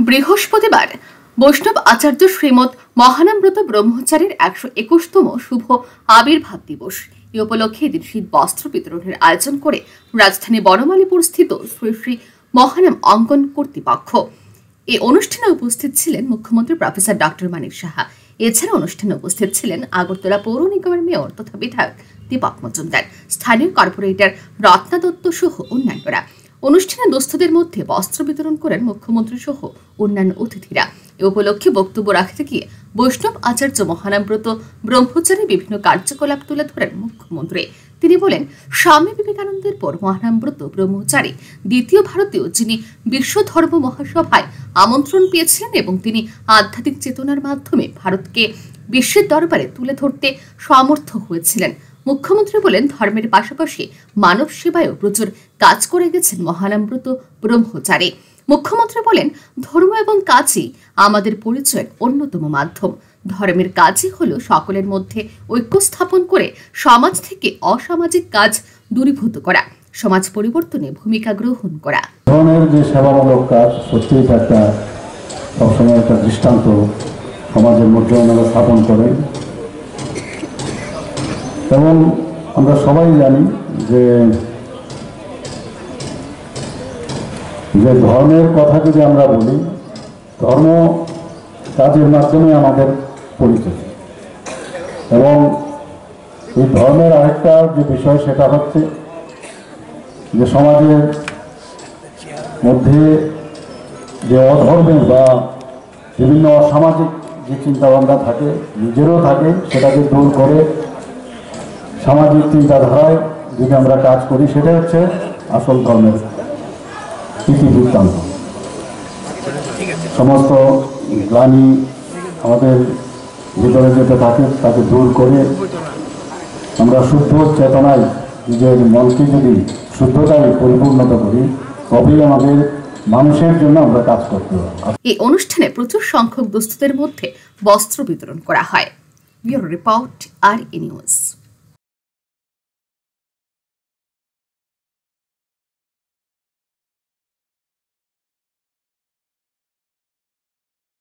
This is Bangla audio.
বৃহস্পতিবার বৈষ্ণব আচার্য শ্রীমৎ মহানামব্রত ব্রহ্মচারীর ১২১তম শুভ আবির্ভাব দিবস। এই উপলক্ষে এদিন শীত বস্ত্র বিতরণের আয়োজন করে রাজধানী বনমালীপুর স্থিত শ্রী শ্রী মহানাম অঙ্গন কর্তৃপক্ষ। এই অনুষ্ঠানে উপস্থিত ছিলেন মুখ্যমন্ত্রী প্রফেসর ডক্টর মানিক সাহা। এছাড়া অনুষ্ঠানে উপস্থিত ছিলেন আগরতলা পৌর নিগমের মেয়র তথা বিধায়ক দীপক মজুমদার, স্থানীয় কর্পোরেটর রত্না দত্ত সহ অন্যান্যরা। অনুষ্ঠানে দুস্থদের মধ্যে বস্ত্র বিতরণ করেন মুখ্যমন্ত্রী সহ অন্যান্য অতিথিরা। এ উপলক্ষে বক্তব্য রাখতে গিয়ে বৈষ্ণব আচার্য মহানামব্রত ব্রহ্মচারী বিভিন্ন কার্যকলাপ তুলে ধরেন মুখ্যমন্ত্রী। তিনি বলেন, স্বামী বিবেকানন্দের পর মহানামব্রত ব্রহ্মচারী দ্বিতীয় ভারতীয় যিনি বিশ্ব ধর্ম মহাসভায় আমন্ত্রণ পেয়েছিলেন এবং তিনি আধ্যাত্মিক চেতনার মাধ্যমে ভারতকে বিশ্বের দরবারে তুলে ধরতে সমর্থ হয়েছিলেন। মুখ্যমন্ত্রী বলেন, ধর্মের পাশাপাশি মানব সেবায়ও প্রচুর কাজ করে গেছেন মহানামব্রত ব্রহ্মচারী। মুখ্যমন্ত্রী বলেন, ধর্ম এবং কাজই আমাদের পরিচয়ের অন্যতম মাধ্যম। ধর্মের কাজই হলো সকলের মধ্যে ঐক্য স্থাপন করে সমাজ থেকে অসামাজিক কাজ দূরীভূত করা, সমাজ পরিবর্তনে ভূমিকা গ্রহণ করা। ধর্মের যে সেবামূলক কাজ সত্যিই একটা সবসময় একটা দৃষ্টান্ত সমাজের মধ্যে ওনারা স্থাপন করেন। এবং আমরা সবাই জানি যে ধর্মের কথা যদি আমরা বলি, ধর্ম কাজের মাধ্যমে আমাদের পরিচয়। এবং এই ধর্মের আরেকটা যে বিষয় সেটা হচ্ছে যে সমাজের মধ্যে যে অধর্মের বা বিভিন্ন অসামাজিক যে চিন্তাভাবনা থাকে, নিজেরও থাকে, সেটাকে দূর করে সামাজিক চিন্তাধারায় যদি আমরা কাজ করি, সেটা হচ্ছে আসল ধর্মের ইতিবৃত্তান্ত। সমস্ত গ্লানি আমাদের ভিতরে যেতে থাকে তাকে দূর করে আমরা শুদ্ধ চেতনায় নিজের মনকে যদি শুদ্ধতায় পরিপূর্ণতা করি, তবেই আমাদের মানুষের জন্য আমরা কাজ করতে হবে। এই অনুষ্ঠানে প্রচুর সংখ্যক দুস্থদের মধ্যে বস্ত্র বিতরণ করা হয়। Bureau report, RE news.